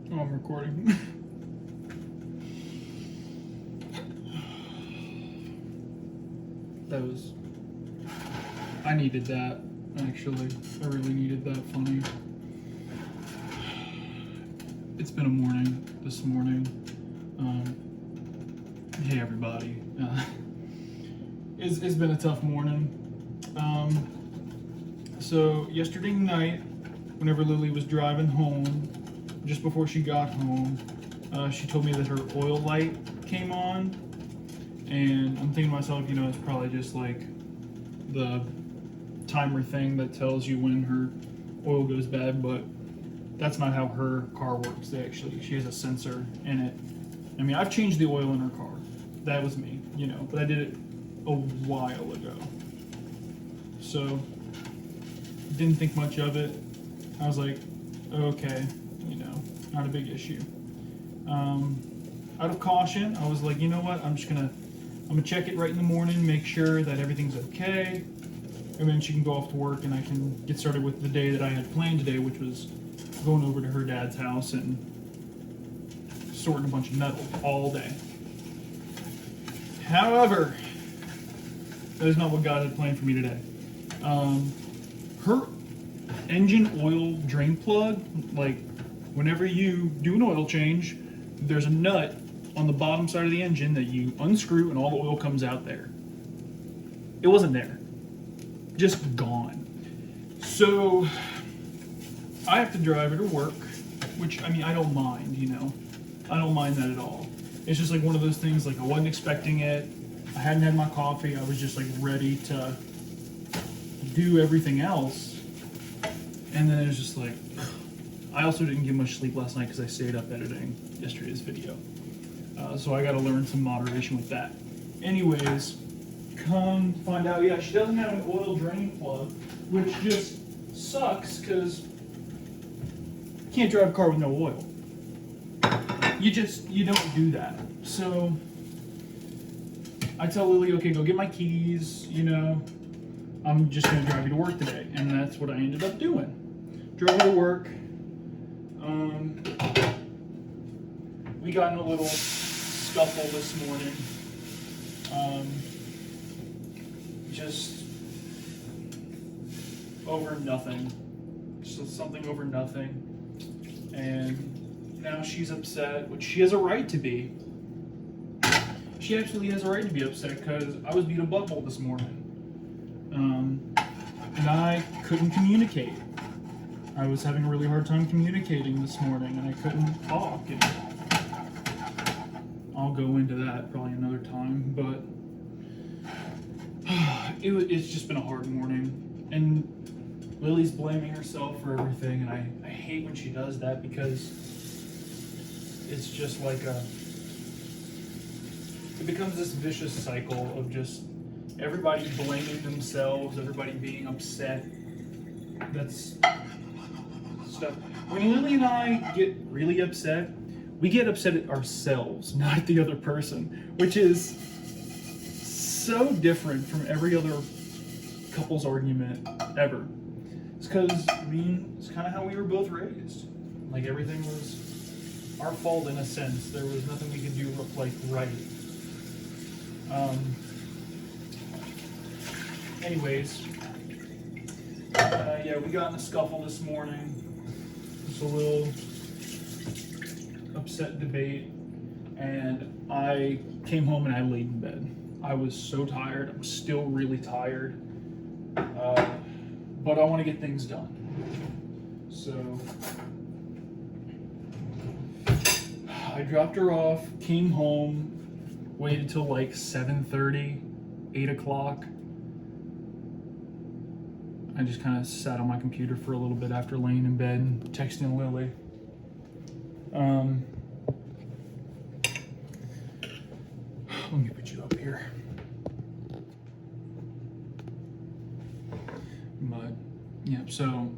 Oh, I'm recording. That was. I needed that, actually. I really needed that funny. It's been a morning this morning. Hey, everybody. It's been a tough morning. So, yesterday night, whenever Lily was driving home, just before she got home, she told me that her oil light came on. And I'm thinking to myself, it's probably just like the timer thing that tells you when her oil goes bad, but that's not how her car works. She has a sensor in it. I mean, I've changed the oil in her car. That was me, but I did it a while ago. So, didn't think much of it. I was like, okay, not a big issue. Out of caution, I was like, you know what, I'm gonna check it right in the morning, make sure that everything's okay, and then she can go off to work and I can get started with the day that I had planned today, which was going over to her dad's house and sorting a bunch of metal all day. However, that is not what God had planned for me today. Her engine oil drain plug, like whenever you do an oil change, there's a nut on the bottom side of the engine that you unscrew and all the oil comes out there. It wasn't there. Just gone. So I have to drive her to work, which, I mean, I don't mind, I don't mind that at all. It's just like one of those things, like I wasn't expecting it. I hadn't had my coffee. I was just like ready to do everything else. And then it was just like, I also didn't get much sleep last night because I stayed up editing yesterday's video. So I got to learn some moderation with that. Anyways, come find out, yeah, she doesn't have an oil drain plug, which just sucks because you can't drive a car with no oil. You don't do that. So I tell Lily, okay, go get my keys, I'm just going to drive you to work today. And that's what I ended up doing. Drove her to work. We got in a little scuffle this morning. Just over nothing. Just something over nothing. And now she's upset, which she has a right to be. She absolutely has a right to be upset because I was being a butthole this morning. And I couldn't communicate. I was having a really hard time communicating this morning and I couldn't talk. And I'll go into that probably another time, but it's just been a hard morning. And Lily's blaming herself for everything, and I hate when she does that because it's just like it becomes this vicious cycle of just everybody blaming themselves, everybody being upset. That's stuff. When Lily and I get really upset, we get upset at ourselves, not at the other person, which is so different from every other couple's argument ever. It's because, it's kind of how we were both raised. Like, everything was our fault in a sense. There was nothing we could do, right. Anyways, yeah, we got in a scuffle this morning. Just a little upset debate, and I came home and I laid in bed. I was so tired. I'm still really tired, but I want to get things done. So I dropped her off, came home, waited till like 7:30, 8 o'clock. I just kind of sat on my computer for a little bit after laying in bed and texting Lily. Let me put you up here. But, yeah, so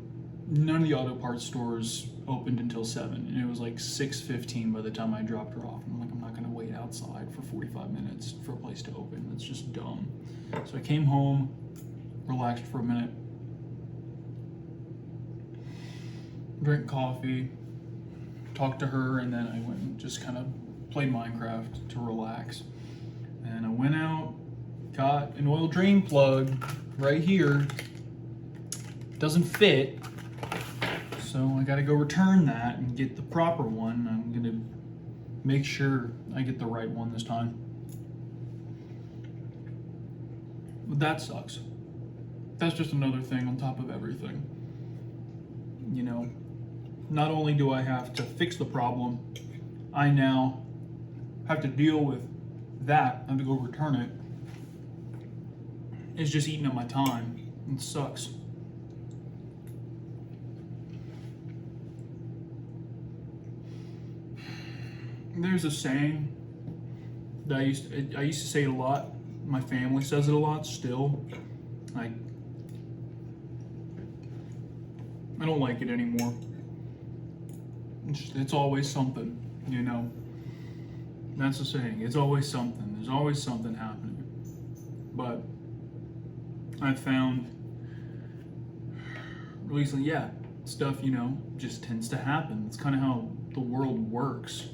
none of the auto parts stores opened until 7, and it was like 6:15 by the time I dropped her off. I'm like, I'm not going to wait outside for 45 minutes for a place to open. That's just dumb. So I came home, relaxed for a minute, drank coffee, talked to her, and then I went and just kind of played Minecraft to relax. And I went out, got an oil drain plug right here. Doesn't fit, so I gotta go return that and get the proper one. I'm gonna make sure I get the right one this time. But that sucks. That's just another thing on top of everything. You know, not only do I have to fix the problem, I now have to deal with that. I have to go return it. It's just eating up my time. It sucks. There's a saying that I used to say it a lot. My family says it a lot still. I don't like it anymore. It's always something, you know. That's the saying. It's always something. There's always something happening. But I've found recently, yeah, stuff, you know, just tends to happen. It's kind of how the world works.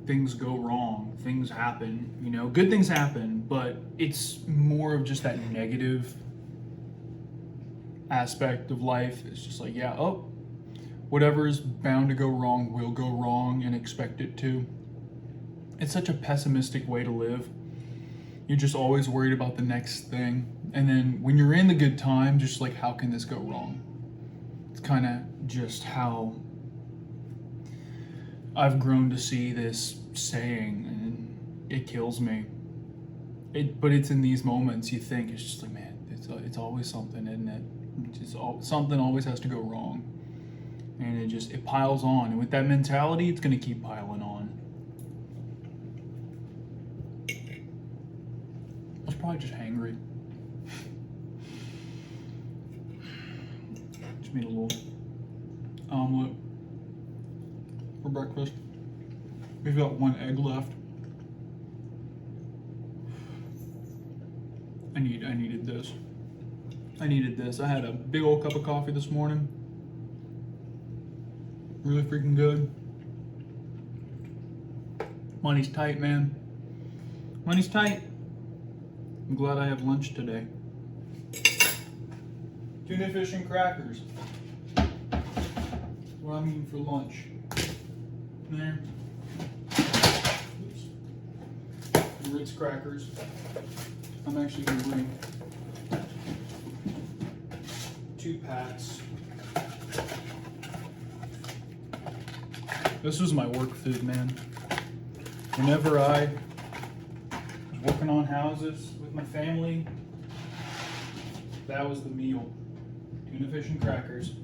Things go wrong, things happen, you know, good things happen, but it's more of just that negative aspect of life. It's just like, yeah, oh, whatever is bound to go wrong will go wrong, and expect it to. It's such a pessimistic way to live. You're just always worried about the next thing. And then when you're in the good time, just like, how can this go wrong? It's kind of just how I've grown to see this saying, and it kills me. But it's in these moments you think, it's just like, man, it's always something, isn't it? Something always has to go wrong, and it piles on. And with that mentality, it's gonna keep piling on. I was probably just hangry. Just made a little omelet for breakfast. We've got one egg left. I needed this. I had a big old cup of coffee this morning. Really freaking good. Money's tight, man. Money's tight. I'm glad I have lunch today. Tuna fish and crackers. What I'm eating for lunch. There. Oops. Ritz crackers. I'm actually gonna bring 2 packs. This was my work food, man. Whenever I was working on houses with my family, that was the meal. Tuna fish and crackers.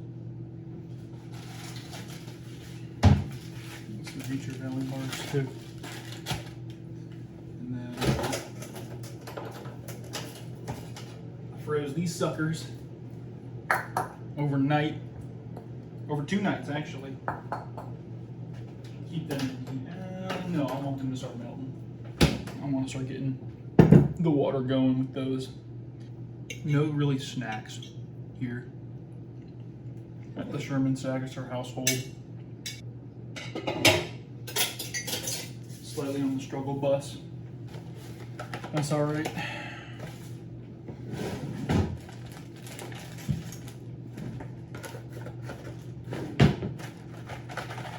Some Nature Valley bars too. And then I froze these suckers overnight. Over 2 nights actually. Keep them in. No, I want them to start melting. I want to start getting the water going with those. No really snacks here at the Sherman Sagaster household. Slightly on the struggle bus. That's all right.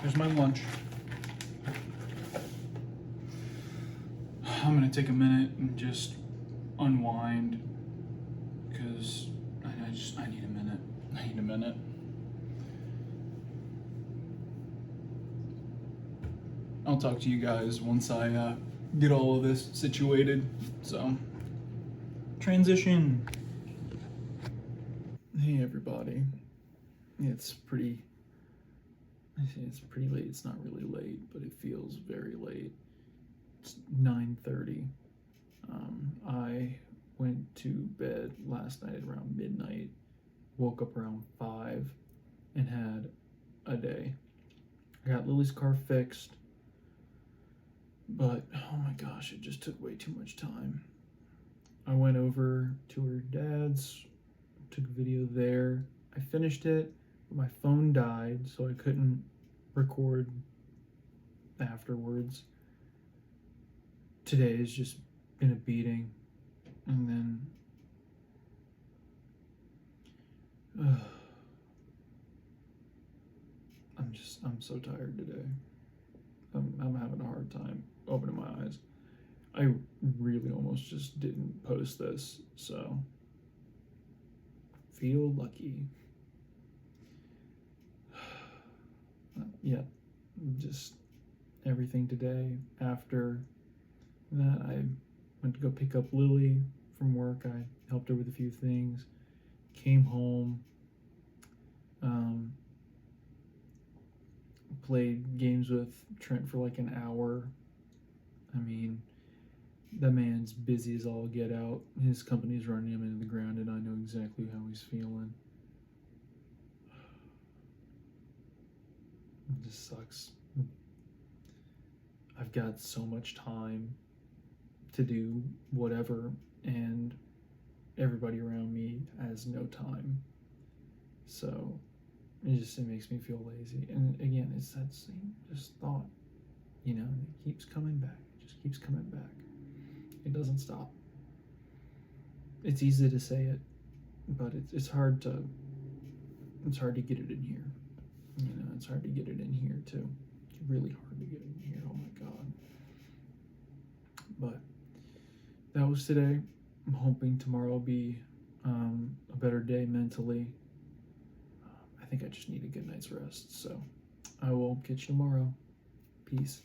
There's my lunch. I'm gonna take a minute and just unwind because I need a minute. I need a minute. I'll talk to you guys once I get all of this situated. So, transition. Hey everybody. It's pretty late. It's not really late, but it feels very late. It's 9:30. I went to bed last night around midnight, woke up around 5, and had a day. I got Lily's car fixed, but oh my gosh, it just took way too much time. I went over to her dad's, took a video there. I finished it, but my phone died, so I couldn't record afterwards. Today has just been a beating, and then I'm so tired today. I'm having a hard time opening my eyes. I really almost just didn't post this, so feel lucky. Yeah, just everything today. After that, I went to go pick up Lily from work. I helped her with a few things. Came home. Played games with Trent for like an hour. I mean, that man's busy as all get out. His company's running him into the ground, and I know exactly how he's feeling. It just sucks. I've got so much time to do whatever, and everybody around me has no time. So it makes me feel lazy. And again, it's that same just thought, it keeps coming back. It just keeps coming back. It doesn't stop. It's easy to say it, but it's hard to get it in here. It's hard to get it in here too. It's really hard to get it in here. Oh my God. But that was today. I'm hoping tomorrow will be a better day mentally. I think I just need a good night's rest. So I will catch you tomorrow. Peace.